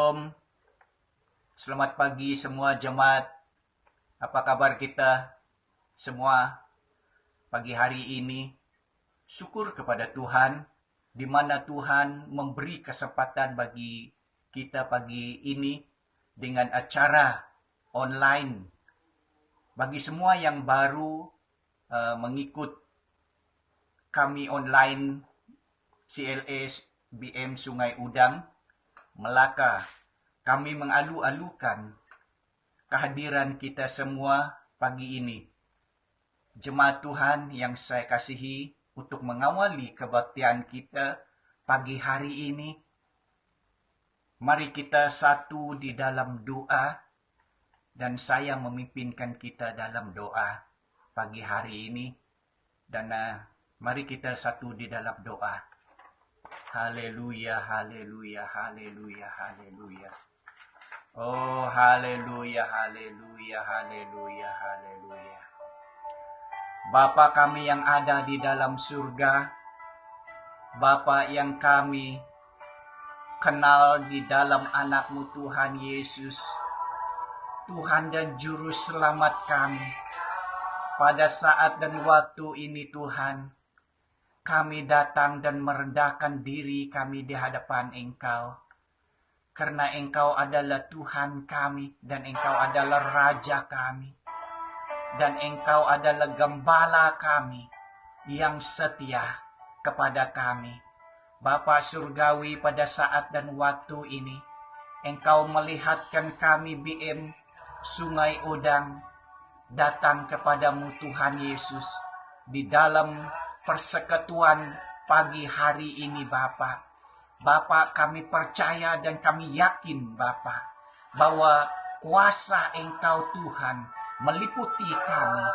Shalom, selamat pagi semua jemaat. Apa kabar kita semua pagi hari ini? Syukur kepada Tuhan, di mana Tuhan memberi kesempatan bagi kita pagi ini dengan acara online. Bagi semua yang baru mengikut kami online CLS BM Sungai Udang, Melaka, kami mengalu-alukan kehadiran kita semua pagi ini. Jemaat Tuhan yang saya kasihi, untuk mengawali kebaktian kita pagi hari ini, mari kita satu di dalam doa, dan saya memimpinkan kita dalam doa pagi hari ini. Dan mari kita satu di dalam doa. Haleluya, haleluya, haleluya, haleluya. Oh, haleluya, haleluya, haleluya, haleluya. Bapa kami yang ada di dalam surga, Bapa yang kami kenal di dalam anak-Mu Tuhan Yesus, Tuhan dan Juru Selamat kami. Pada saat dan waktu ini Tuhan, kami datang dan merendahkan diri kami di hadapan Engkau. Karena Engkau adalah Tuhan kami, dan Engkau adalah Raja kami. Dan Engkau adalah Gembala kami yang setia kepada kami. Bapa Surgawi, pada saat dan waktu ini, Engkau melihatkan kami BM Sungai Udang datang kepadamu Tuhan Yesus di dalam persekutuan pagi hari ini Bapa. Bapa, kami percaya dan kami yakin Bapa, bahwa kuasa Engkau Tuhan meliputi kami,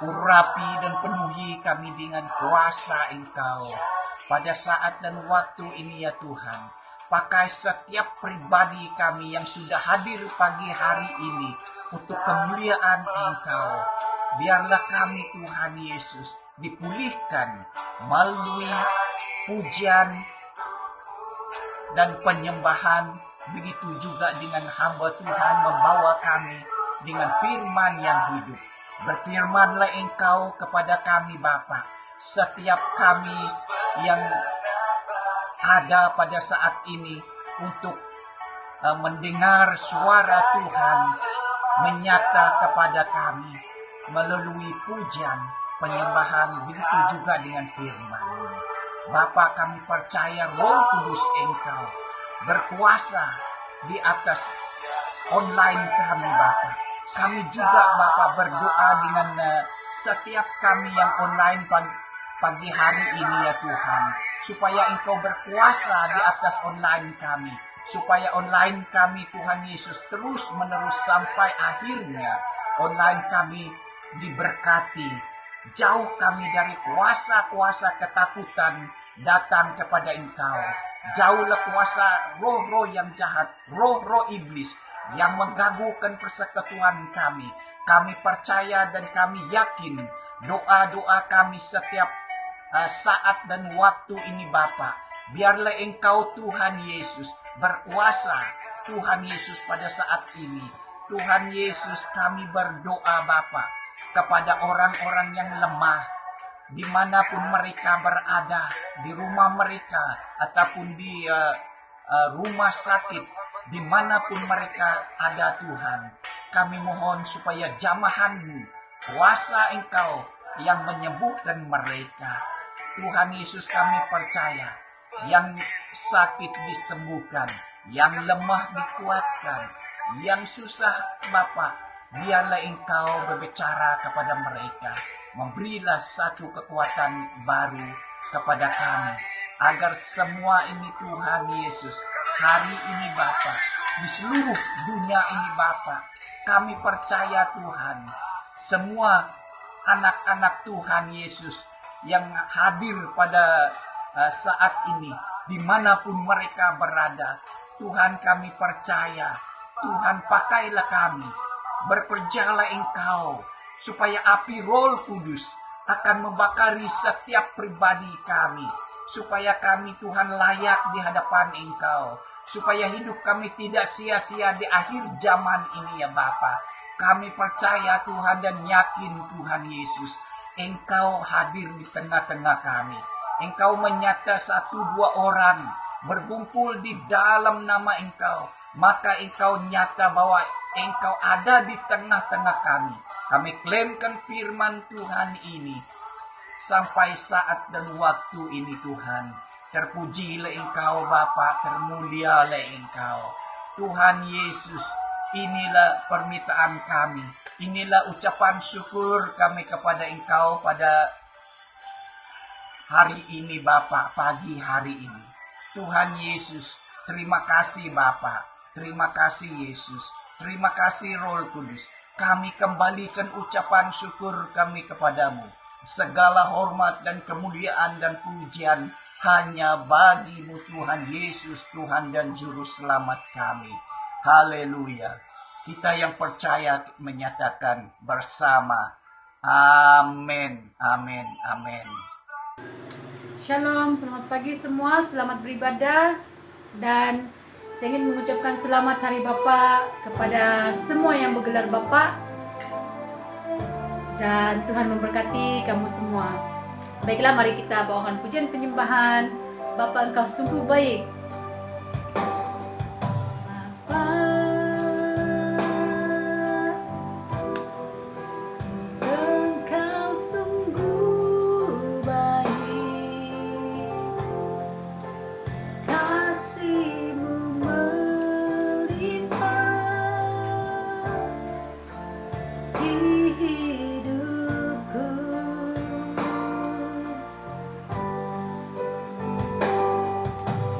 urapi dan penuhi kami dengan kuasa Engkau. Pada saat dan waktu ini ya Tuhan, pakai setiap pribadi kami yang sudah hadir pagi hari ini untuk kemuliaan Engkau. Biarlah kami Tuhan Yesus dipulihkan melalui pujian dan penyembahan. Begitu juga dengan hamba Tuhan membawa kami dengan firman yang hidup. Berfirmanlah Engkau kepada kami Bapa, setiap kami yang ada pada saat ini untuk mendengar suara Tuhan menyata kepada kami melalui pujian, penyembahan, begitu juga dengan firman. Bapa, kami percaya Roh Kudus Engkau berkuasa di atas online kami Bapa. Kami juga Bapa berdoa dengan setiap kami yang online pagi hari ini ya Tuhan, supaya Engkau berkuasa di atas online kami, supaya online kami Tuhan Yesus terus menerus sampai akhirnya online kami diberkati. Jauh kami dari kuasa-kuasa ketakutan datang kepada Engkau. Jauhlah kuasa roh-roh yang jahat, roh-roh iblis yang mengganggukan persekutuan kami. Kami percaya dan kami yakin doa-doa kami setiap saat dan waktu ini Bapa. Biarlah Engkau Tuhan Yesus berkuasa. Tuhan Yesus pada saat ini, Tuhan Yesus, kami berdoa Bapa kepada orang-orang yang lemah, dimanapun mereka berada, di rumah mereka ataupun di rumah sakit, dimanapun mereka ada Tuhan. Kami mohon supaya jamahan-Mu, kuasa Engkau yang menyembuhkan mereka. Tuhan Yesus, kami percaya yang sakit disembuhkan, yang lemah dikuatkan, yang susah Bapa, biarlah Engkau berbicara kepada mereka. Memberilah satu kekuatan baru kepada kami, agar semua ini Tuhan Yesus, hari ini Bapa, di seluruh dunia ini Bapa, kami percaya Tuhan, semua anak-anak Tuhan Yesus yang hadir pada saat ini, dimanapun mereka berada, Tuhan kami percaya, Tuhan pakailah kami, bekerjalah Engkau, supaya api Roh Kudus akan membakari setiap pribadi kami, supaya kami Tuhan layak di hadapan Engkau, supaya hidup kami tidak sia-sia di akhir zaman ini ya Bapa. Kami percaya Tuhan dan yakin Tuhan Yesus, Engkau hadir di tengah-tengah kami. Engkau menyata 1-2 orang berkumpul di dalam nama Engkau, maka Engkau nyata bahwa Engkau ada di tengah-tengah kami. Kami klaimkan firman Tuhan ini sampai saat dan waktu ini Tuhan. Terpujilah Engkau Bapa, termulialah Engkau. Tuhan Yesus, inilah permintaan kami. Inilah ucapan syukur kami kepada Engkau pada hari ini Bapa, pagi hari ini. Tuhan Yesus, terima kasih Bapa. Terima kasih Yesus. Terima kasih Roh Kudus. Kami kembalikan ucapan syukur kami kepadamu. Segala hormat dan kemuliaan dan pujian hanya bagimu Tuhan Yesus, Tuhan dan Juru Selamat kami. Haleluya. Kita yang percaya menyatakan bersama. Amin, amin, amin. Shalom, selamat pagi semua, selamat beribadah. Dan saya ingin mengucapkan selamat Hari Bapa kepada semua yang bergelar Bapa. Dan Tuhan memberkati kamu semua. Baiklah, mari kita bawakan pujian penyembahan. Bapa, Engkau sungguh baik. Bapa, Engkau sungguh baik. Kasih-Mu melimpah di hidupku.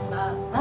Bapa,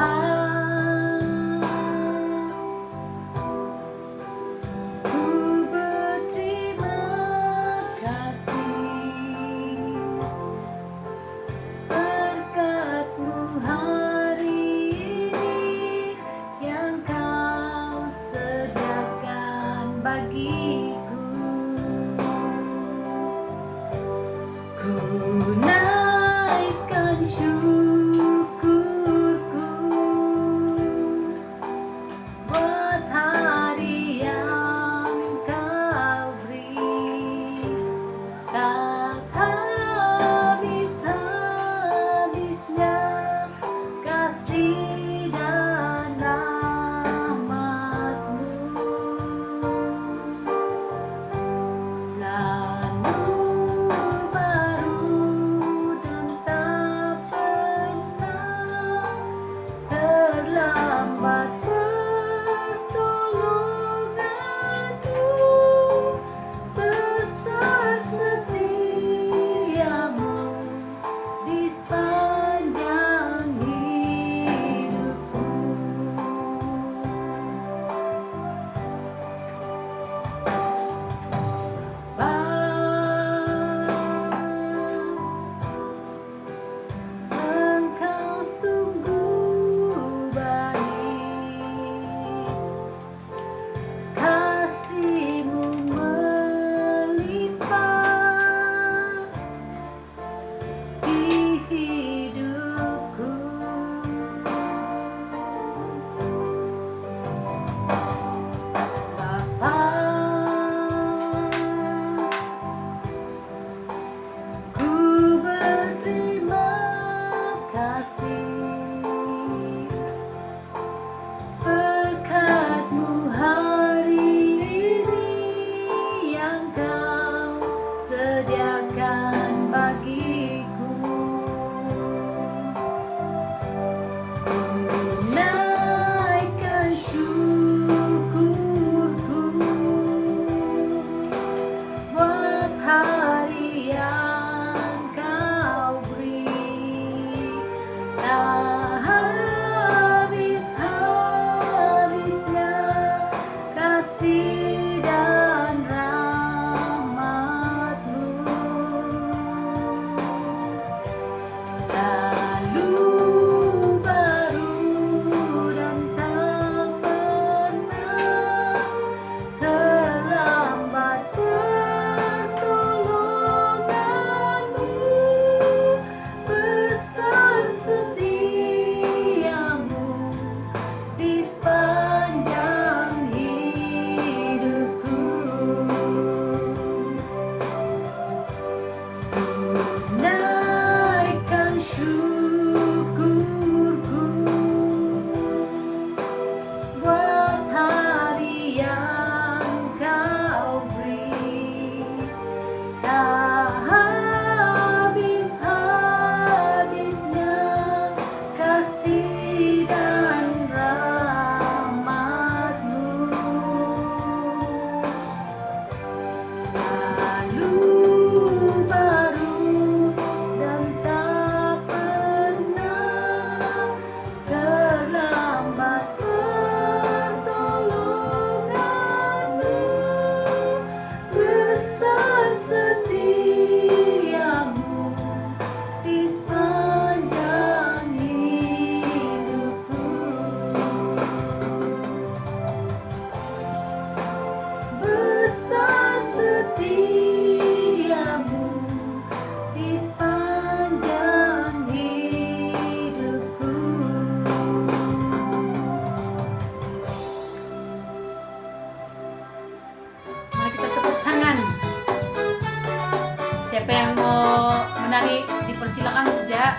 Siapa yang mau menari dipersilakan saja.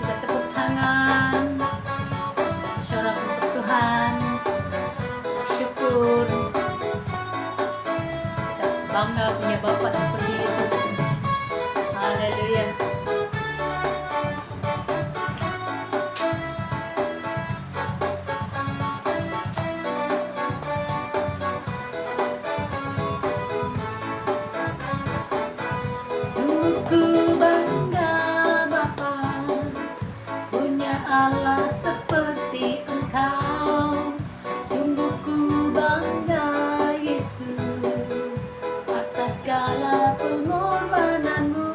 Kita tepuk tangan, bersorak untuk Tuhan, bersyukur. Kita bangga punya Bapa seperti Yesus. Haleluya. Ku bangga Bapa punya Allah seperti Engkau. Sungguh ku bangga Yesus atas segala pengorbananmu.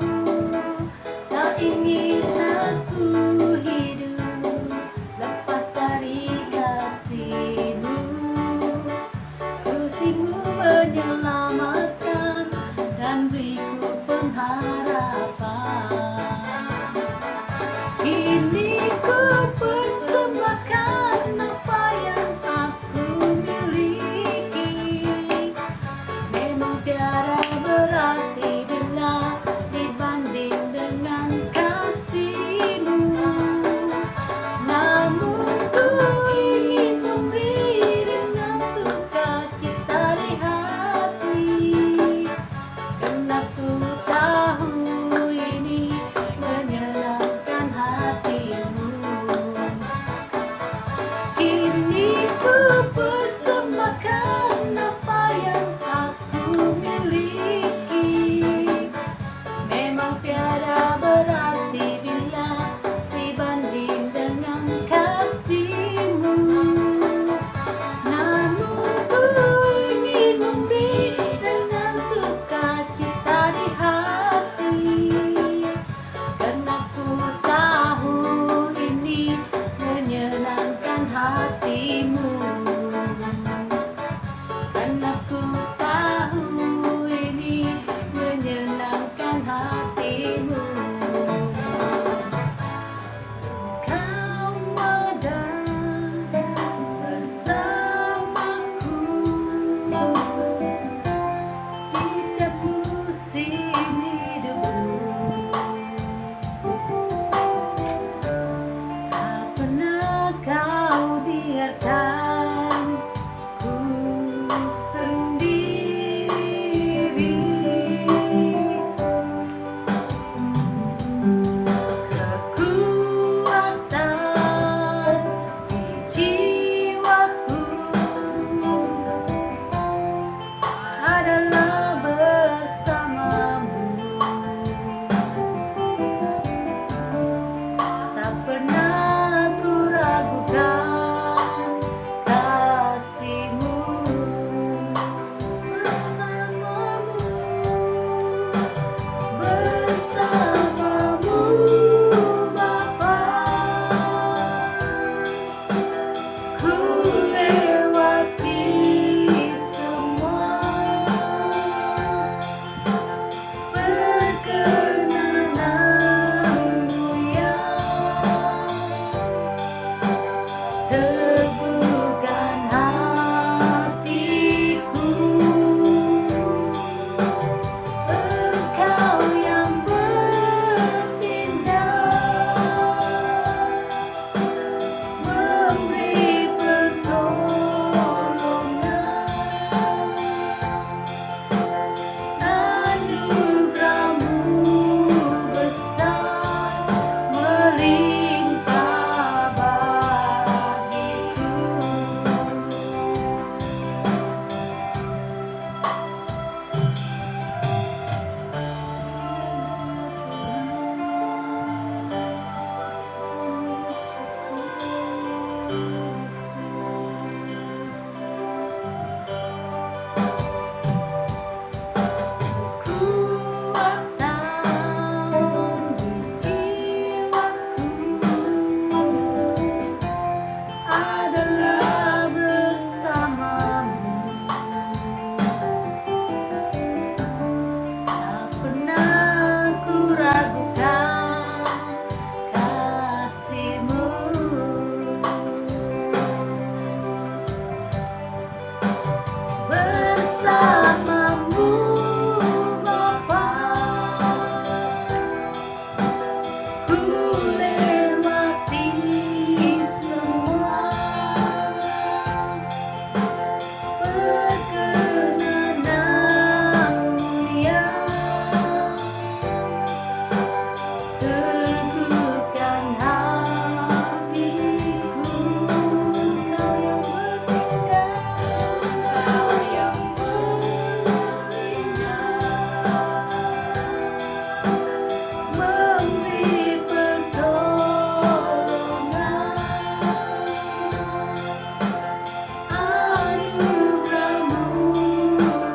Tak ingin aku hidup lepas dari kasih-Mu. Kasih-Mu menyelamatkan dan beriku pengharapan. Kini ku persembahkan apa yang aku miliki. Memang tiada berarti bila dibanding dengan kasih-Mu. Namun ku ingin memberi dengan sukacita di hati, karena ku tahu ini menyenangkan hati-Mu. Kini ku persembahkan apa yang aku miliki. Memang tiada berarti bila dibanding dengan kasih-Mu. Namun ku ingin memberi dengan sukacita di hati, karena ku tahu ini menyenangkan hati-Mu. Karena ku tahu ini menyenangkan hati-Mu. Kau ada bersamaku di tiap musim hidupku. Tak pernah Kau biarkan ku sendiri. Kekuatan di jiwaku adalah bersama-Mu. Tak pernah ku ragukan teguhkan hatiku. Engkau yang bertindak, memberi pertolongan, anugerah-Mu besar melimpah bagiku. Kekuatan di jiwaku adalah bersama-Mu. Tak pernah ku ragukan kasih-Mu. Bersama-Mu Bapa, ku lewati semua perkenanan mulia. Teguhkan hatiku, Kau yang bertindak, Kau yang memberi pertolongan, anugerah-Mu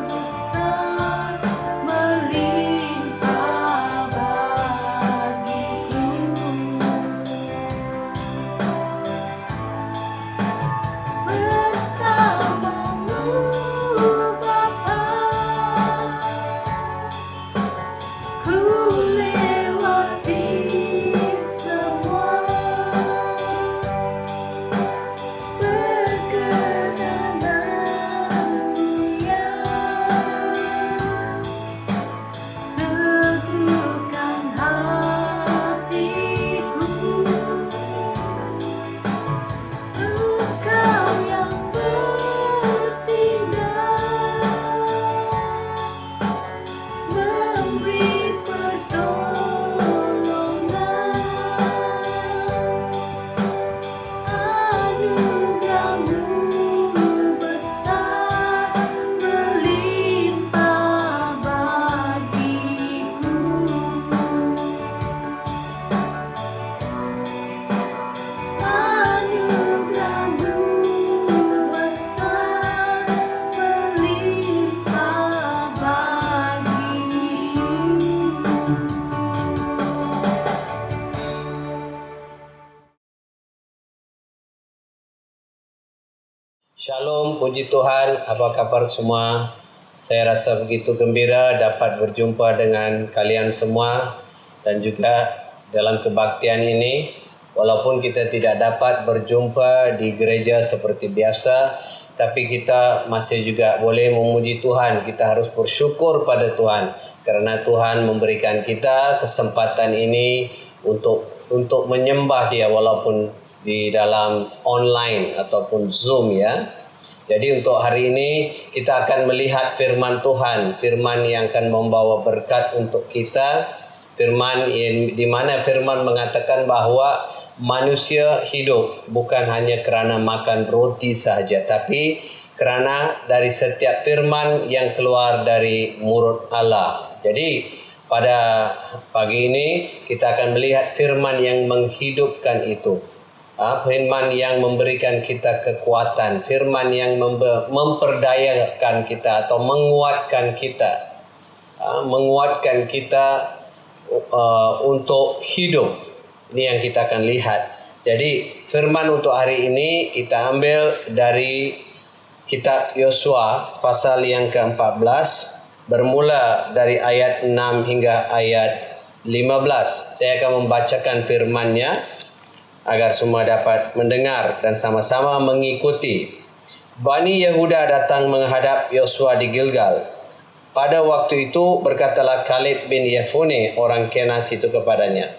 besar melimpah bagiku. Bersama-Mu Bapa, ku lewati semua perkenanan mulia. Teguhkan hatiku, Engkau yang bertindak, memberi pertolongan, anugerah-Mu besar melimpah bagiku. Anugerah-Mu besar melimpah bagiku. Shalom, puji Tuhan. Apa kabar semua? Saya rasa begitu gembira dapat berjumpa dengan kalian semua dan juga dalam kebaktian ini. Walaupun kita tidak dapat berjumpa di gereja seperti biasa, tapi kita masih juga boleh memuji Tuhan. Kita harus bersyukur pada Tuhan karena Tuhan memberikan kita kesempatan ini untuk menyembah Dia walaupun di dalam online ataupun Zoom ya. Jadi untuk hari ini kita akan melihat firman Tuhan, firman yang akan membawa berkat untuk kita. Firman di mana firman mengatakan bahwa manusia hidup bukan hanya kerana makan roti sahaja, tapi kerana dari setiap firman yang keluar dari mulut Allah. Jadi pada pagi ini kita akan melihat firman yang menghidupkan itu. Firman yang memberikan kita kekuatan, firman yang memperdayakan kita atau menguatkan kita, untuk hidup. Ini yang kita akan lihat. Jadi firman untuk hari ini kita ambil dari kitab Yosua pasal yang ke-14, bermula dari ayat 6 hingga ayat 15. Saya akan membacakan firman-Nya. agar semua dapat mendengar dan sama-sama mengikuti. Bani Yehuda datang menghadap Yosua di Gilgal. Pada waktu itu berkatalah Kaleb bin Yefune orang Kenas itu kepadanya,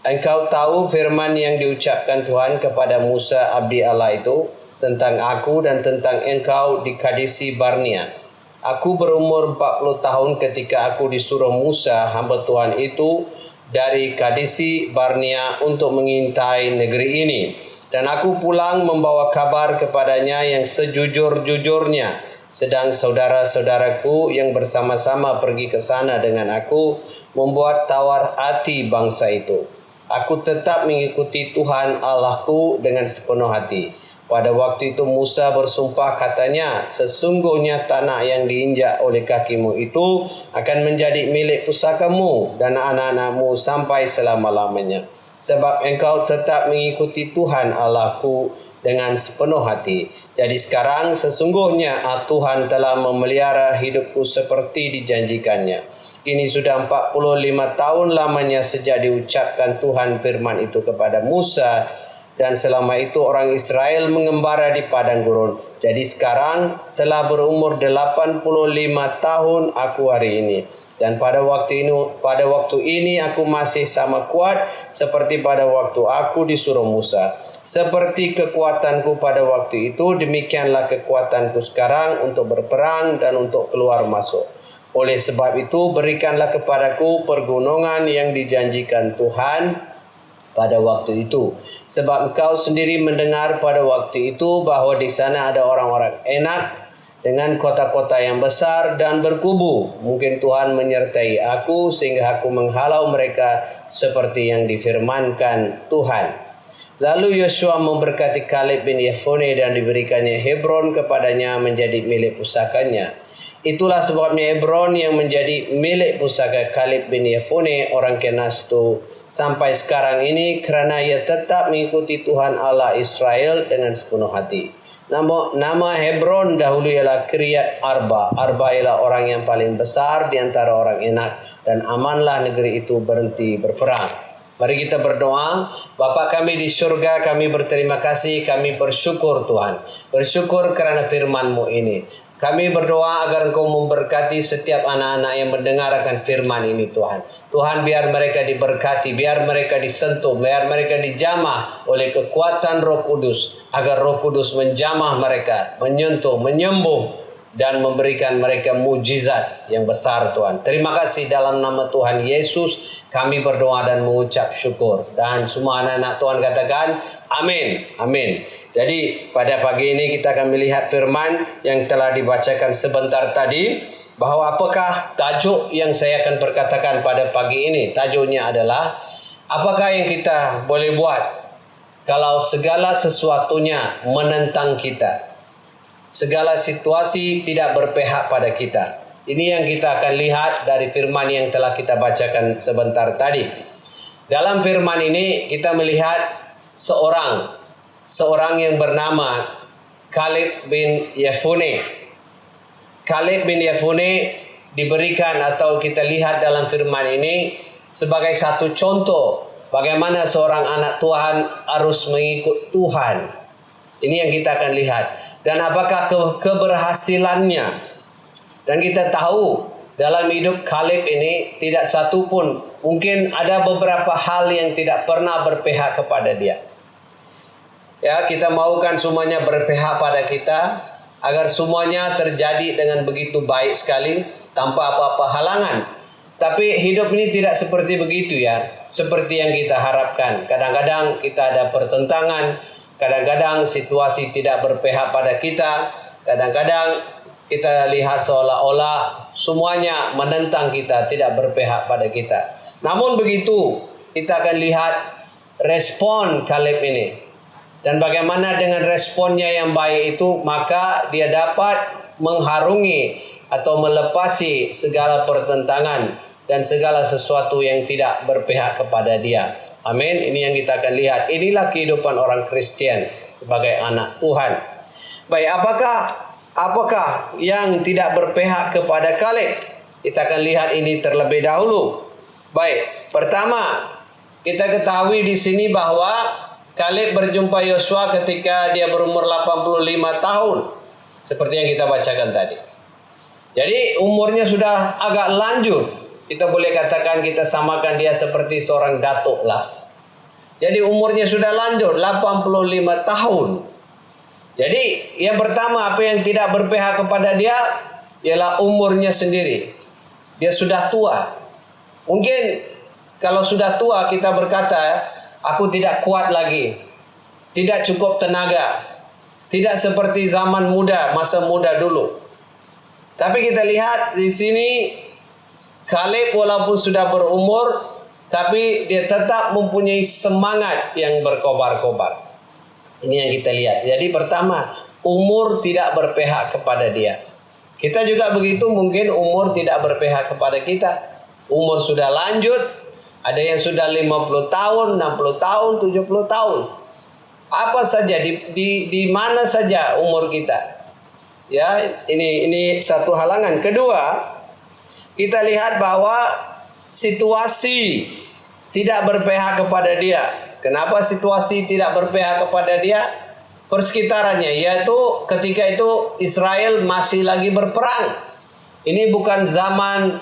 "Engkau tahu firman yang diucapkan Tuhan kepada Musa abdi Allah itu tentang aku dan tentang engkau di Kadesi Barnea. Aku berumur 40 tahun ketika aku disuruh Musa hamba Tuhan itu dari Kadesi Barnea untuk mengintai negeri ini. Dan aku pulang membawa kabar kepadanya yang sejujur-jujurnya. Sedang saudara-saudaraku yang bersama-sama pergi ke sana dengan aku membuat tawar hati bangsa itu. Aku tetap mengikuti Tuhan Allahku dengan sepenuh hati. Pada waktu itu Musa bersumpah katanya, sesungguhnya tanah yang diinjak oleh kakimu itu akan menjadi milik pusakamu dan anak-anakmu sampai selama-lamanya. Sebab engkau tetap mengikuti Tuhan Allahku dengan sepenuh hati. Jadi sekarang sesungguhnya Tuhan telah memelihara hidupku seperti dijanjikannya. Ini sudah 45 tahun lamanya sejak diucapkan Tuhan firman itu kepada Musa. Dan selama itu orang Israel mengembara di padang gurun. Jadi sekarang telah berumur 85 tahun aku hari ini. Dan pada waktu ini aku masih sama kuat seperti pada waktu aku disuruh Musa. Seperti kekuatanku pada waktu itu, demikianlah kekuatanku sekarang untuk berperang dan untuk keluar masuk. Oleh sebab itu berikanlah kepadaku pergunungan yang dijanjikan Tuhan pada waktu itu. Sebab engkau sendiri mendengar pada waktu itu bahwa di sana ada orang-orang Enak dengan kota-kota yang besar dan berkubu. Mungkin Tuhan menyertai aku sehingga aku menghalau mereka seperti yang difirmankan Tuhan. Lalu Yosua memberkati Kaleb bin Yefune dan diberikannya Hebron kepadanya menjadi milik pusakanya. Itulah sebabnya Hebron yang menjadi milik pusaka Kaleb bin Yefune orang Kenas itu sampai sekarang ini, kerana ia tetap mengikuti Tuhan Allah Israel dengan sepenuh hati. Nama Hebron dahulu ialah Kiryat Arba. Arba ialah orang yang paling besar di antara orang Enak, dan amanlah negeri itu berhenti berperang. Mari kita berdoa. Bapa kami di surga, kami berterima kasih, kami bersyukur Tuhan. Bersyukur kerana firman-Mu ini. Kami berdoa agar Engkau memberkati setiap anak-anak yang mendengar akan firman ini Tuhan. Tuhan, biar mereka diberkati, biar mereka disentuh, biar mereka dijamah oleh kekuatan Roh Kudus. Agar Roh Kudus menjamah mereka, menyentuh, menyembuh dan memberikan mereka mujizat yang besar Tuhan. Terima kasih dalam nama Tuhan Yesus kami berdoa dan mengucap syukur. Dan semua anak-anak Tuhan katakan amin. Amin. Jadi pada pagi ini kita akan melihat firman yang telah dibacakan sebentar tadi, bahwa apakah tajuk yang saya akan perkatakan pada pagi ini. Tajuknya adalah apakah yang kita boleh buat kalau segala sesuatunya menentang kita, segala situasi tidak berpihak pada kita. Ini yang kita akan lihat dari firman yang telah kita bacakan sebentar tadi. Dalam firman ini kita melihat seorang yang bernama Kaleb bin Yefune. Kaleb bin Yefune diberikan atau kita lihat dalam firman ini sebagai satu contoh bagaimana seorang anak Tuhan harus mengikut Tuhan. Ini yang kita akan lihat. Dan apakah keberhasilannya. Dan kita tahu dalam hidup Kaleb ini tidak satu pun, mungkin ada beberapa hal yang tidak pernah berpihak kepada dia. Ya, kita maukan semuanya berpihak pada kita, agar semuanya terjadi dengan begitu baik sekali, tanpa apa-apa halangan. Tapi hidup ini tidak seperti begitu ya, seperti yang kita harapkan. Kadang-kadang kita ada pertentangan, kadang-kadang situasi tidak berpihak pada kita, kadang-kadang kita lihat seolah-olah semuanya menentang kita, tidak berpihak pada kita. Namun begitu, kita akan lihat respon Kaleb ini. Dan bagaimana dengan responnya yang baik itu, maka dia dapat mengharungi atau melepasi segala pertentangan dan segala sesuatu yang tidak berpihak kepada dia. Amin. Ini yang kita akan lihat. Inilah kehidupan orang Kristen sebagai anak Tuhan. Baik, apakah yang tidak berpihak kepada Kaleb? Kita akan lihat ini terlebih dahulu. Baik, pertama kita ketahui di sini bahwa Kaleb berjumpa Yosua ketika dia berumur 85 tahun. Seperti yang kita bacakan tadi. Jadi umurnya sudah agak lanjut. Kita boleh katakan, kita samakan dia seperti seorang datuk lah. Jadi umurnya sudah lanjut, 85 tahun. Jadi yang pertama, apa yang tidak berpihak kepada dia ialah umurnya sendiri. Dia sudah tua. Mungkin kalau sudah tua kita berkata, aku tidak kuat lagi, tidak cukup tenaga, tidak seperti zaman muda, masa muda dulu. Tapi kita lihat di sini, Kaleb walaupun sudah berumur, tapi dia tetap mempunyai semangat yang berkobar-kobar. Ini yang kita lihat. Jadi pertama, umur tidak berpihak kepada dia. Kita juga begitu, mungkin umur tidak berpihak kepada kita. Umur sudah lanjut, ada yang sudah 50 tahun, 60 tahun, 70 tahun. Apa saja, di mana saja umur kita. Ya, ini satu halangan. Kedua, kita lihat bahwa situasi tidak berpihak kepada dia. Kenapa situasi tidak berpihak kepada dia? Persekitarannya, yaitu ketika itu Israel masih lagi berperang. Ini bukan zaman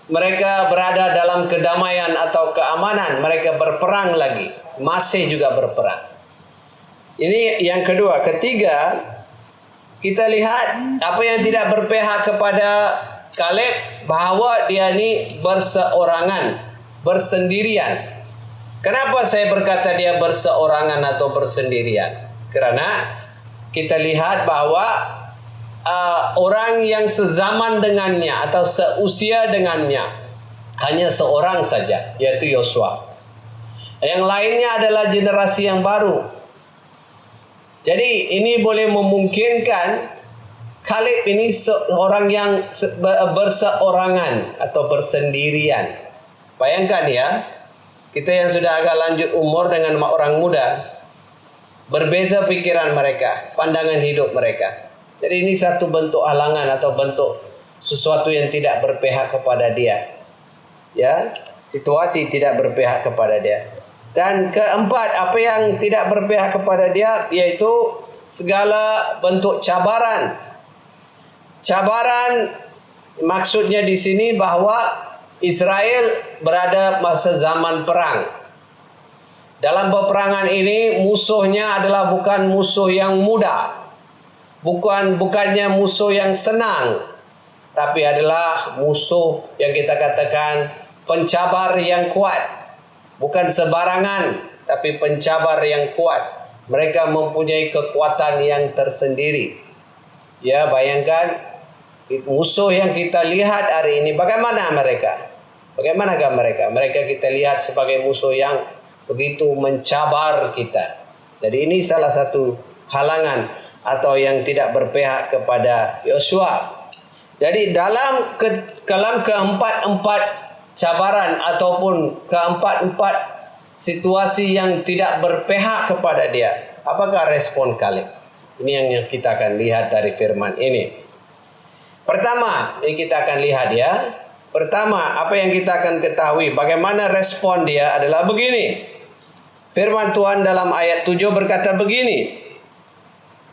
mereka berada dalam kedamaian atau keamanan. Mereka berperang lagi. Masih juga berperang. Ini yang kedua. Ketiga, kita lihat apa yang tidak berpihak kepada Kaleb, bahwa dia ini berseorangan, bersendirian. Kenapa saya berkata dia berseorangan atau bersendirian? Karena kita lihat bahwa orang yang sezaman dengannya atau seusia dengannya hanya seorang saja, yaitu Yosua. Yang lainnya adalah generasi yang baru. Jadi ini boleh memungkinkan Kaleb ini seorang yang berseorangan atau bersendirian. Bayangkan ya, kita yang sudah agak lanjut umur dengan orang muda, berbeza pikiran mereka, pandangan hidup mereka. Jadi ini satu bentuk halangan atau bentuk sesuatu yang tidak berpihak kepada dia. Ya, situasi tidak berpihak kepada dia. Dan keempat, apa yang tidak berpihak kepada dia, yaitu segala bentuk cabaran. Cabaran maksudnya di sini bahwa Israel berada masa zaman perang. Dalam peperangan ini musuhnya adalah bukan musuh yang mudah. Bukannya musuh yang senang, tapi adalah musuh yang kita katakan pencabar yang kuat. Bukan sebarangan, tapi pencabar yang kuat. Mereka mempunyai kekuatan yang tersendiri. Ya, bayangkan musuh yang kita lihat hari ini, bagaimana mereka? Bagaimanakah mereka? Mereka kita lihat sebagai musuh yang begitu mencabar kita. Jadi ini salah satu halangan atau yang tidak berpihak kepada Yosua. Jadi dalam keempat-empat cabaran ataupun keempat-empat situasi yang tidak berpihak kepada dia, apakah respon Kaleb? Ini yang kita akan lihat dari firman ini. Pertama, ini kita akan lihat ya. Pertama, apa yang kita akan ketahui, bagaimana respon dia adalah begini. Firman Tuhan dalam ayat 7 berkata begini.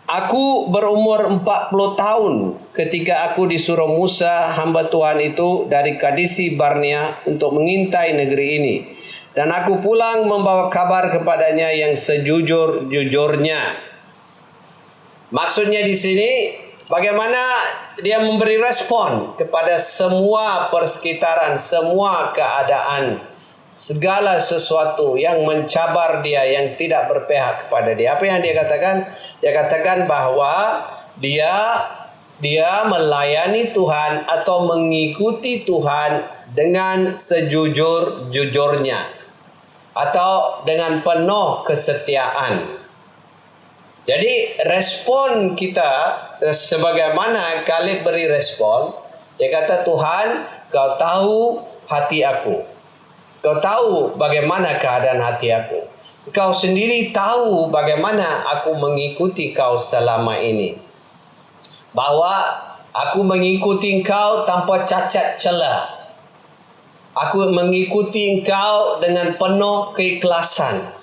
Aku berumur 40 tahun ketika aku disuruh Musa hamba Tuhan itu dari Kadisi Barnea untuk mengintai negeri ini. Dan aku pulang membawa kabar kepadanya yang sejujur-jujurnya. Maksudnya di sini bagaimana dia memberi respon kepada semua persekitaran, semua keadaan, segala sesuatu yang mencabar dia, yang tidak berpihak kepada dia. Apa yang dia katakan? Dia katakan bahwa dia melayani Tuhan atau mengikuti Tuhan dengan sejujur-jujurnya atau dengan penuh kesetiaan. Jadi respon kita sebagaimana Kaleb beri respon, dia kata, Tuhan, kau tahu hati aku. Kau tahu bagaimana keadaan hati aku. Kau sendiri tahu bagaimana aku mengikuti kau selama ini. Bahwa aku mengikuti engkau tanpa cacat celah. Aku mengikuti engkau dengan penuh keikhlasan.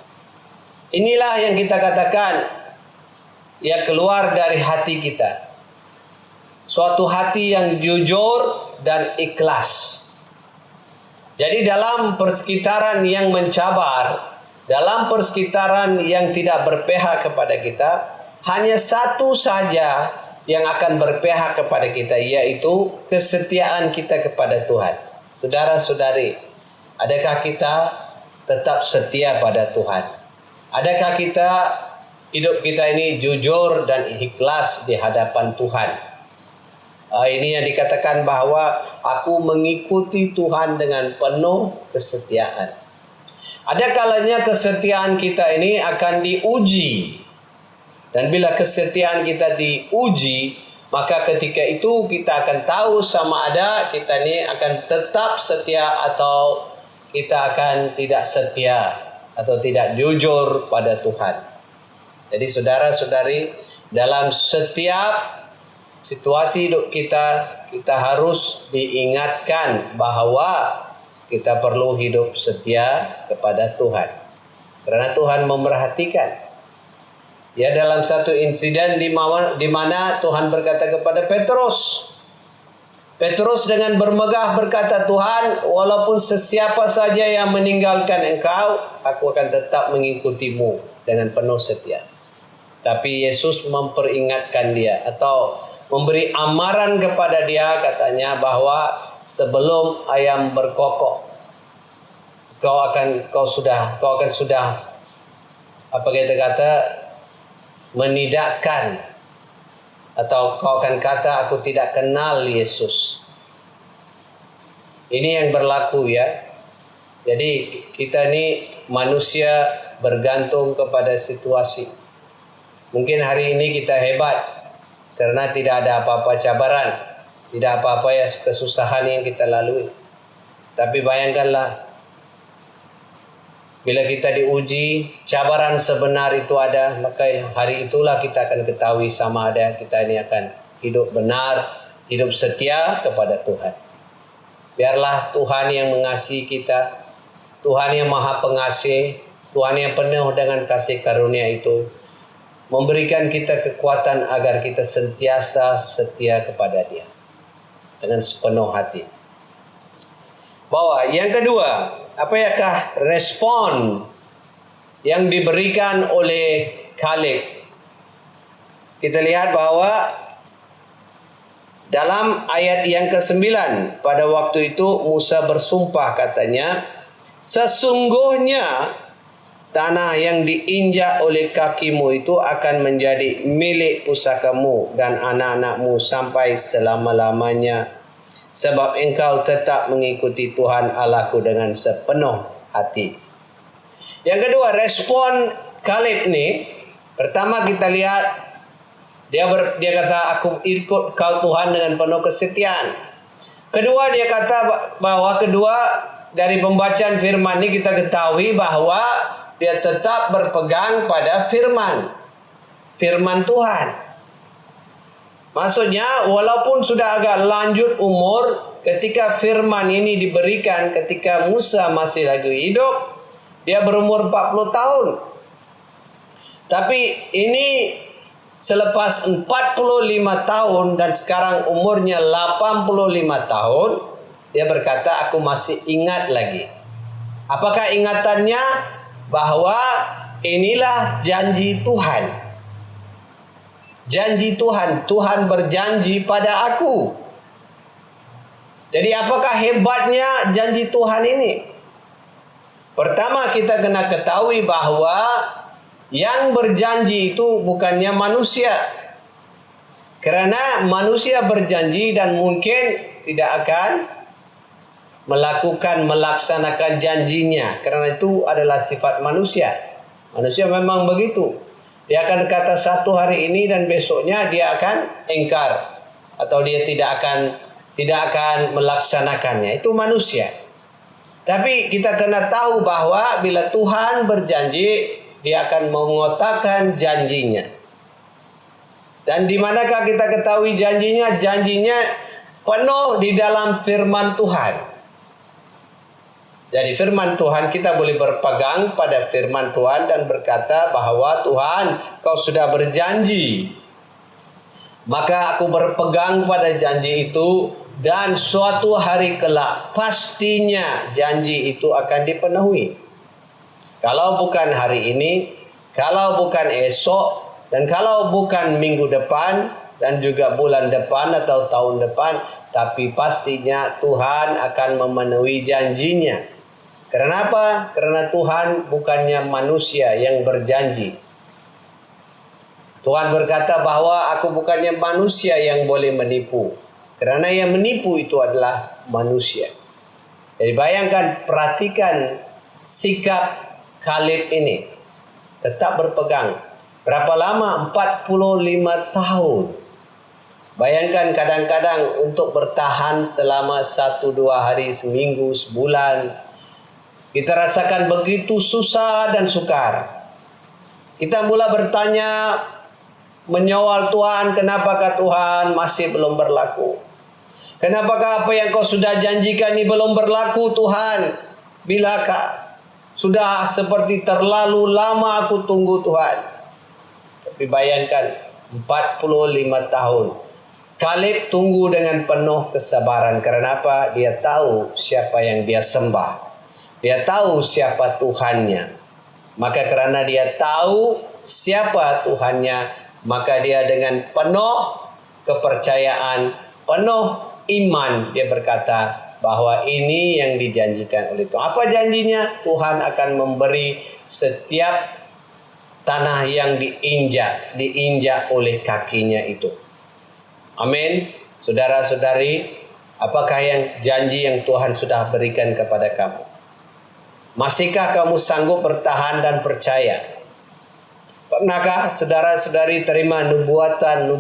Inilah yang kita katakan yang keluar dari hati kita. Suatu hati yang jujur dan ikhlas. Jadi dalam persekitaran yang mencabar, dalam persekitaran yang tidak berpihak kepada kita, hanya satu saja yang akan berpihak kepada kita, yaitu kesetiaan kita kepada Tuhan. Saudara-saudari, adakah kita tetap setia pada Tuhan? Adakah hidup kita ini jujur dan ikhlas di hadapan Tuhan? Ini yang dikatakan bahwa aku mengikuti Tuhan dengan penuh kesetiaan. Ada kalanya kesetiaan kita ini akan diuji. Dan bila kesetiaan kita diuji, maka ketika itu kita akan tahu sama ada kita ini akan tetap setia atau kita akan tidak setia atau tidak jujur pada Tuhan. Jadi saudara-saudari, dalam setiap situasi hidup kita harus diingatkan bahwa kita perlu hidup setia kepada Tuhan. Karena Tuhan memerhatikan. Ya, dalam satu insiden di mana Tuhan berkata kepada Petrus. Petrus dengan bermegah berkata, Tuhan, walaupun sesiapa saja yang meninggalkan engkau, aku akan tetap mengikutimu dengan penuh setia. Tapi Yesus memperingatkan dia atau memberi amaran kepada dia, katanya bahwa sebelum ayam berkokok, kau akan sudah apa kita kata menidakkan, atau kau akan kata aku tidak kenal Yesus. Ini yang berlaku ya. Jadi kita ini manusia bergantung kepada situasi. Mungkin hari ini kita hebat karena tidak ada apa-apa cabaran, tidak apa-apa ya kesusahan yang kita lalui. Tapi bayangkanlah, bila kita diuji, cabaran sebenar itu ada, maka hari itulah kita akan ketahui sama ada kita ini akan hidup benar, hidup setia kepada Tuhan. Biarlah Tuhan yang mengasihi kita, Tuhan yang maha pengasih, Tuhan yang penuh dengan kasih karunia itu, memberikan kita kekuatan agar kita sentiasa setia kepada Dia dengan sepenuh hati. Bahwa yang kedua, apakah respon yang diberikan oleh Kaleb? Kita lihat bahwa dalam ayat yang ke-9, pada waktu itu Musa bersumpah, katanya, sesungguhnya tanah yang diinjak oleh kakimu itu akan menjadi milik pusakamu dan anak-anakmu sampai selama-lamanya, sebab engkau tetap mengikuti Tuhan Allahku dengan sepenuh hati. Yang kedua, respon Kaleb ini, pertama kita lihat dia kata aku ikut kau Tuhan dengan penuh kesetiaan. Kedua, dia kata bahwa dari pembacaan firman ini kita ketahui bahwa dia tetap berpegang pada firman Tuhan. Maksudnya walaupun sudah agak lanjut umur, ketika firman ini diberikan ketika Musa masih lagi hidup, dia berumur 40 tahun. Tapi ini selepas 45 tahun dan sekarang umurnya 85 tahun, dia berkata aku masih ingat lagi. Apakah ingatannya? Bahwa inilah janji Tuhan. Janji Tuhan. Tuhan berjanji pada aku. Jadi apakah hebatnya janji Tuhan ini? Pertama kita kena ketahui bahwa yang berjanji itu bukannya manusia. Karena manusia berjanji dan mungkin tidak akan melaksanakan janjinya. Karena itu adalah sifat manusia. Manusia memang begitu. Dia akan kata satu hari ini dan besoknya dia akan engkar. Atau dia tidak akan melaksanakannya. Itu manusia. Tapi kita kena tahu bahwa bila Tuhan berjanji, Dia akan mengotakkan janjinya. Dan di manakah kita ketahui janjinya? Janjinya penuh di dalam firman Tuhan. Jadi firman Tuhan, kita boleh berpegang pada firman Tuhan dan berkata bahwa Tuhan, kau sudah berjanji. Maka aku berpegang pada janji itu, dan suatu hari kelak pastinya janji itu akan dipenuhi. Kalau bukan hari ini, kalau bukan esok, dan kalau bukan minggu depan, dan juga bulan depan atau tahun depan, tapi pastinya Tuhan akan memenuhi janjinya. Karena apa? Karena Tuhan bukannya manusia yang berjanji. Tuhan berkata bahwa aku bukannya manusia yang boleh menipu. Karena yang menipu itu adalah manusia. Jadi bayangkan, perhatikan sikap Kaleb ini. Tetap berpegang. Berapa lama? 45 tahun. Bayangkan kadang-kadang untuk bertahan selama 1-2 hari, seminggu, sebulan. Kita rasakan begitu susah dan sukar. Kita mula bertanya, menyawal Tuhan, kenapakah Tuhan masih belum berlaku? Kenapakah apa yang kau sudah janjikan ini belum berlaku Tuhan? Bilakah? Sudah seperti terlalu lama aku tunggu Tuhan. Tapi bayangkan, 45 tahun. Kaleb tunggu dengan penuh kesabaran. Karena apa? Dia tahu siapa yang dia sembah. Dia tahu siapa Tuhannya. Maka karena dia tahu siapa Tuhannya, maka dia dengan penuh kepercayaan, penuh iman, dia berkata bahwa ini yang dijanjikan oleh Tuhan. Apa janjinya? Tuhan akan memberi setiap tanah yang diinjak oleh kakinya itu. Amin. Saudara-saudari, apakah janji yang Tuhan sudah berikan kepada kamu? Masihkah kamu sanggup bertahan dan percaya? Pernahkah saudara-saudari terima nubuatan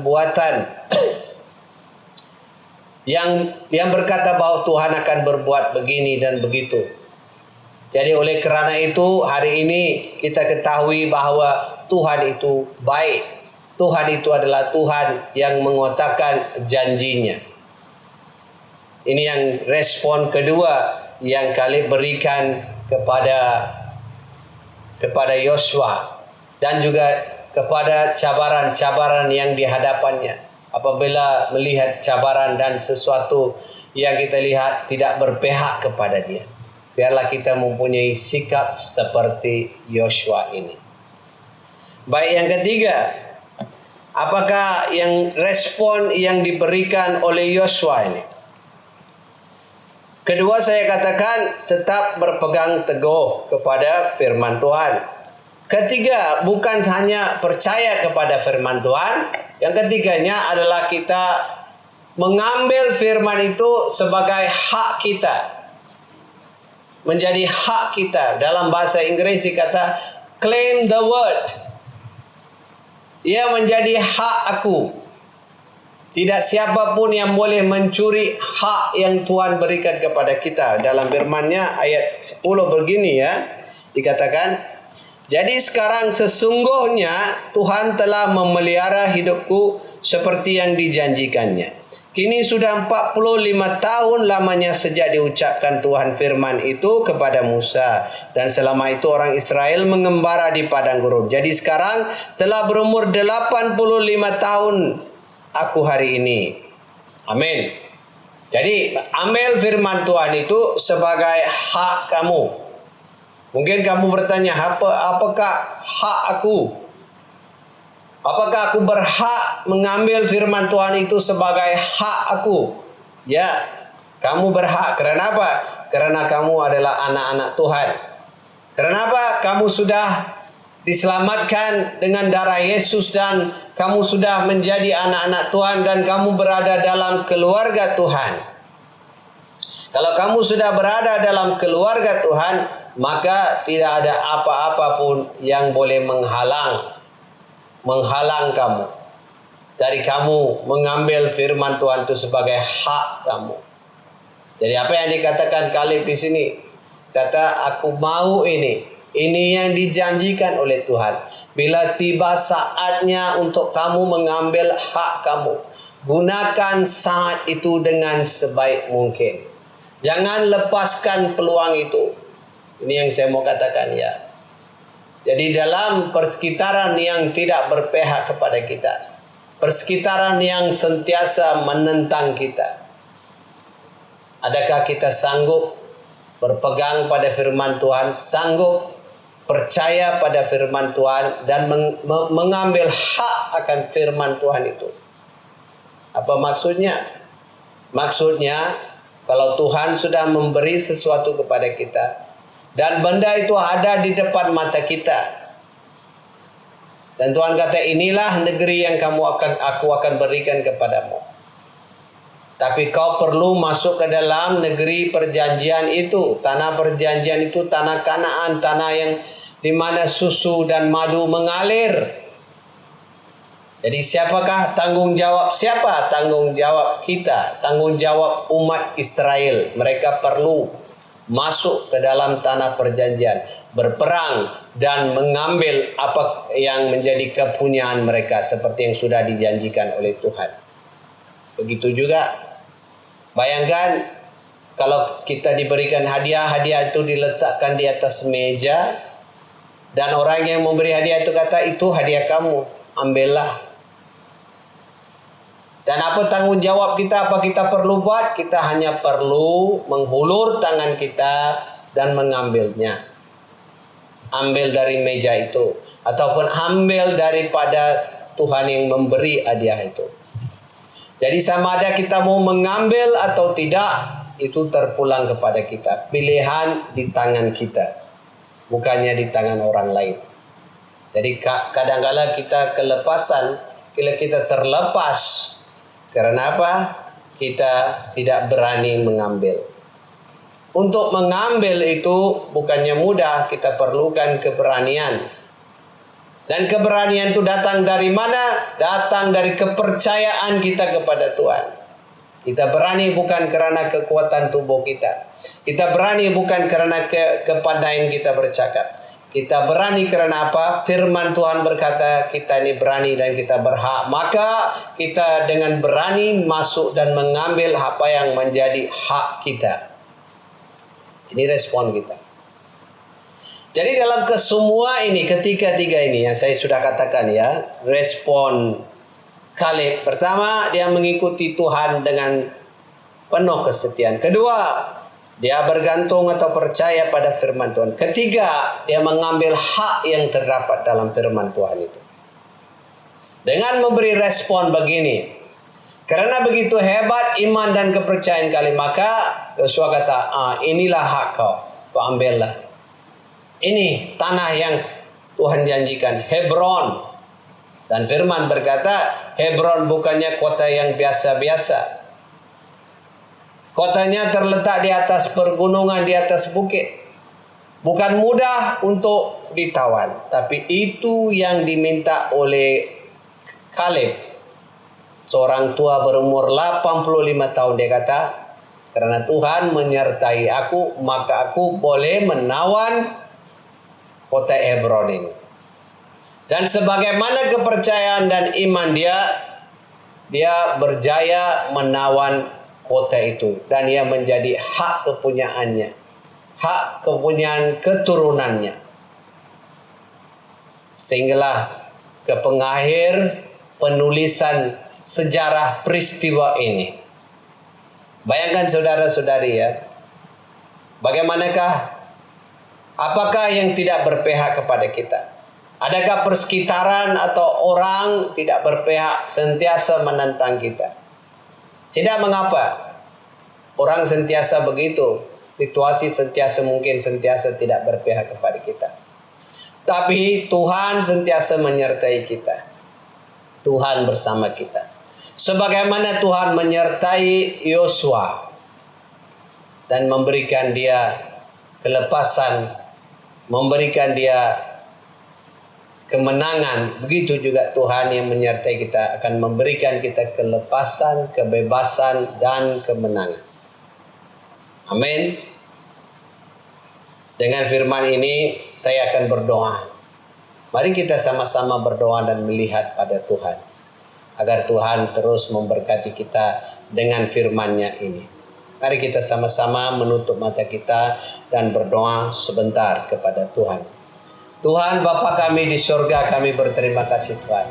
yang berkata bahwa Tuhan akan berbuat begini dan begitu? Jadi oleh kerana itu, hari ini kita ketahui bahwa Tuhan itu baik. Tuhan itu adalah Tuhan yang mengotakkan janjinya. Ini yang respon kedua yang Kaleb berikan kepada Yosua dan juga kepada cabaran-cabaran yang dihadapannya. Apabila melihat cabaran dan sesuatu yang kita lihat tidak berpihak kepada dia, biarlah kita mempunyai sikap seperti Yosua ini. Baik, yang ketiga, apakah yang respon yang diberikan oleh Yosua ini? Kedua, saya katakan tetap berpegang teguh kepada firman Tuhan. Ketiga, bukan hanya percaya kepada firman Tuhan. Yang ketiganya adalah kita mengambil firman itu sebagai hak kita. Menjadi hak kita. Dalam bahasa Inggris dikata claim the word. Ia menjadi hak aku. Tidak siapapun yang boleh mencuri hak yang Tuhan berikan kepada kita. Dalam firman-Nya ayat 10 begini ya, dikatakan, jadi sekarang sesungguhnya Tuhan telah memelihara hidupku seperti yang dijanjikannya. Kini sudah 45 tahun lamanya sejak diucapkan Tuhan firman itu kepada Musa. Dan selama itu orang Israel mengembara di padang gurun. Jadi sekarang telah berumur 85 tahun aku hari ini. Amin. Jadi ambil firman Tuhan itu sebagai hak kamu. Mungkin kamu bertanya, apakah hak aku? Apakah aku berhak mengambil firman Tuhan itu sebagai hak aku? Ya, kamu berhak. Karena apa? Karena kamu adalah anak-anak Tuhan. Kenapa? Kamu sudah diselamatkan dengan darah Yesus dan kamu sudah menjadi anak-anak Tuhan dan kamu berada dalam keluarga Tuhan. Kalau kamu sudah berada dalam keluarga Tuhan, maka tidak ada apa-apa pun yang boleh menghalang kamu dari kamu mengambil firman Tuhan itu sebagai hak kamu. Jadi apa yang dikatakan Kaleb di sini? Kata, aku mau ini. Ini yang dijanjikan oleh Tuhan. Bila tiba saatnya untuk kamu mengambil hak kamu, gunakan saat itu dengan sebaik mungkin. Jangan lepaskan peluang itu. Ini yang saya mau katakan ya. Jadi dalam persekitaran yang tidak berpihak kepada kita, persekitaran yang sentiasa menentang kita, adakah kita sanggup berpegang pada firman Tuhan, sanggup percaya pada firman Tuhan dan mengambil hak akan firman Tuhan itu? Apa maksudnya? Maksudnya kalau Tuhan sudah memberi sesuatu kepada kita dan benda itu ada di depan mata kita, dan Tuhan kata, inilah negeri yang aku akan berikan kepadamu. Tapi kau perlu masuk ke dalam negeri perjanjian itu. Tanah perjanjian itu tanah Kanaan, tanah yang di mana susu dan madu mengalir. Jadi siapakah tanggung jawab? Siapa tanggung jawab kita? Tanggung jawab umat Israel. Mereka perlu masuk ke dalam tanah perjanjian, berperang dan mengambil apa yang menjadi kepunyaan mereka seperti yang sudah dijanjikan oleh Tuhan. Begitu juga, bayangkan kalau kita diberikan hadiah, hadiah itu diletakkan di atas meja dan orang yang memberi hadiah itu kata, itu hadiah kamu, ambillah. Dan apa tanggung jawab kita? Apa kita perlu buat? Kita hanya perlu menghulur tangan kita dan mengambilnya. Ambil dari meja itu. Ataupun ambil daripada Tuhan yang memberi hadiah itu. Jadi sama ada kita mau mengambil atau tidak, itu terpulang kepada kita. Pilihan di tangan kita, bukannya di tangan orang lain. Jadi kadang-kala kita kelepasan, kita terlepas. Karena apa? Kita tidak berani mengambil. Untuk mengambil itu bukannya mudah, kita perlukan keberanian. Dan keberanian itu datang dari mana? Datang dari kepercayaan kita kepada Tuhan. Kita berani bukan karena kekuatan tubuh kita. Kita berani bukan karena kepandaian kita bercakap. Kita berani karena apa? Firman Tuhan berkata kita ini berani dan kita berhak. Maka kita dengan berani masuk dan mengambil apa yang menjadi hak kita. Ini respon kita. Jadi dalam kesemua ini, ketiga-tiga ini yang saya sudah katakan ya, respon Kaleb. Pertama, dia mengikuti Tuhan dengan penuh kesetiaan. Kedua, dia bergantung atau percaya pada firman Tuhan. Ketiga, dia mengambil hak yang terdapat dalam firman Tuhan itu. Dengan memberi respon begini. Karena begitu hebat iman dan kepercayaan Kaleb, maka Yosua kata, inilah hak kau ambillah. Ini tanah yang Tuhan janjikan, Hebron. Dan firman berkata, Hebron bukannya kota yang biasa-biasa. Kotanya terletak di atas pergunungan, di atas bukit. Bukan mudah untuk ditawan. Tapi itu yang diminta oleh Kaleb. Seorang tua berumur 85 tahun. Dia kata, karena Tuhan menyertai aku, maka aku boleh menawan kota Hebron ini. Dan sebagaimana kepercayaan dan iman dia berjaya menawan kota itu, dan ia menjadi hak kepunyaannya, hak kepunyaan keturunannya. Sehinggalah ke pengakhir penulisan sejarah peristiwa ini. Bayangkan saudara-saudari ya, bagaimanakah, apakah yang tidak berpihak kepada kita? Adakah persekitaran atau orang tidak berpihak sentiasa menentang kita? Tidak mengapa. Orang sentiasa begitu. Situasi sentiasa tidak berpihak kepada kita. Tapi Tuhan sentiasa menyertai kita. Tuhan bersama kita. Sebagaimana Tuhan menyertai Yosua dan memberikan dia kelepasan, memberikan dia kemenangan, begitu juga Tuhan yang menyertai kita akan memberikan kita kelepasan, kebebasan, dan kemenangan. Amin. Dengan firman ini saya akan berdoa. Mari kita sama-sama berdoa dan melihat pada Tuhan, agar Tuhan terus memberkati kita dengan firman-Nya ini. Mari kita sama-sama menutup mata kita dan berdoa sebentar kepada Tuhan. Tuhan Bapa kami di surga, kami berterima kasih Tuhan.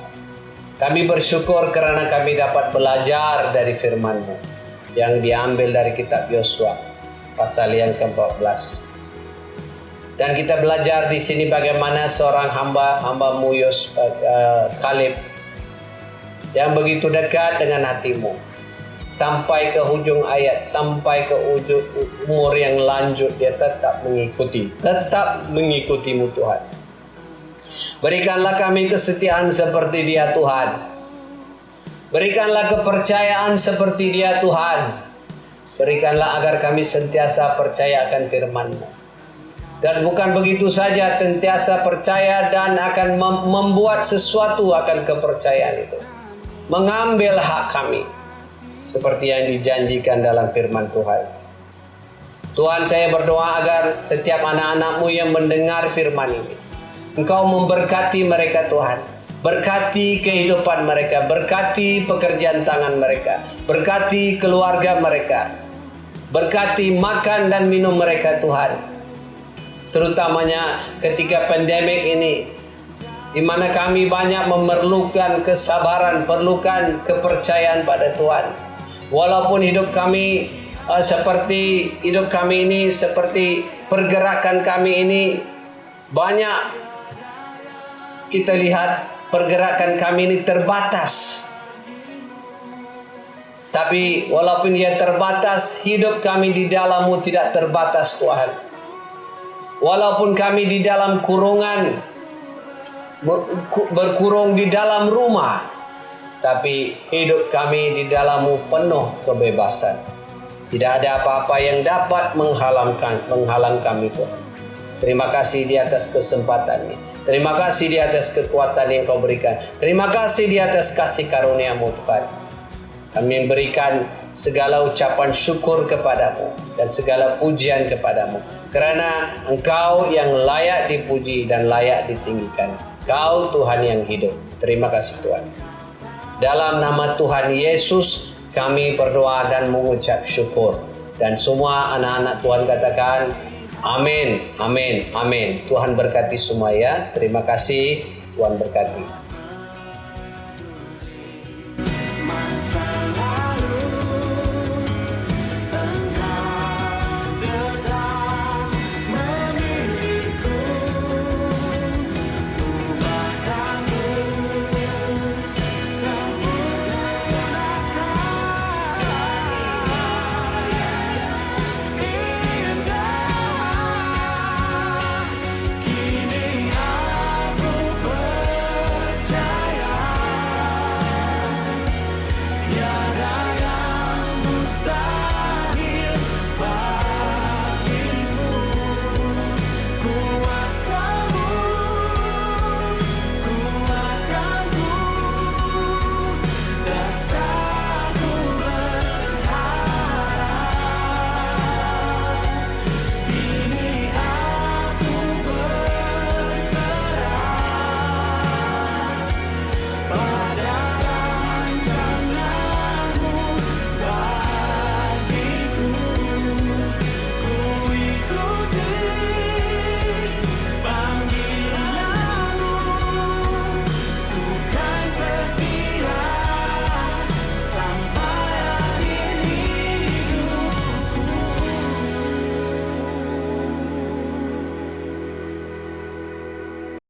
Kami bersyukur karena kami dapat belajar dari firman-Mu yang diambil dari kitab Yosua pasal yang ke-14. Dan kita belajar di sini bagaimana seorang hamba-Mu Kaleb yang begitu dekat dengan hati-Mu. Sampai ke ujung ayat, sampai ke ujung umur yang lanjut, dia tetap mengikutimu Tuhan. Berikanlah kami kesetiaan seperti dia Tuhan. Berikanlah kepercayaan seperti dia Tuhan. Berikanlah agar kami sentiasa percaya akan firman-Mu. Dan bukan begitu saja, sentiasa percaya dan akan membuat sesuatu akan kepercayaan itu. Mengambil hak kami. Seperti yang dijanjikan dalam firman Tuhan. Tuhan, saya berdoa agar setiap anak-anak-Mu yang mendengar firman ini, Engkau memberkati mereka Tuhan. Berkati kehidupan mereka, berkati pekerjaan tangan mereka, berkati keluarga mereka, berkati makan dan minum mereka Tuhan. Terutamanya ketika pandemik ini, di mana kami banyak memerlukan kesabaran, perlukan kepercayaan pada Tuhan. Walaupun hidup kami seperti pergerakan kami ini banyak, kita lihat pergerakan kami ini terbatas. Tapi walaupun dia terbatas, hidup kami di dalam-Mu tidak terbatas Tuhan. Walaupun kami di dalam kurungan, berkurung di dalam rumah, tapi hidup kami di dalam-Mu penuh kebebasan. Tidak ada apa-apa yang dapat menghalang kami Tuhan. Terima kasih di atas kesempatan ini. Terima kasih di atas kekuatan yang Kau berikan. Terima kasih di atas kasih karunia-Mu Tuhan. Kami memberikan segala ucapan syukur kepada-Mu dan segala pujian kepada-Mu. Karena Engkau yang layak dipuji dan layak ditinggikan. Kau Tuhan yang hidup. Terima kasih Tuhan. Dalam nama Tuhan Yesus kami berdoa dan mengucap syukur. Dan semua anak-anak Tuhan katakan amin, amin, amin. Tuhan berkati semua ya. Terima kasih. Tuhan berkati.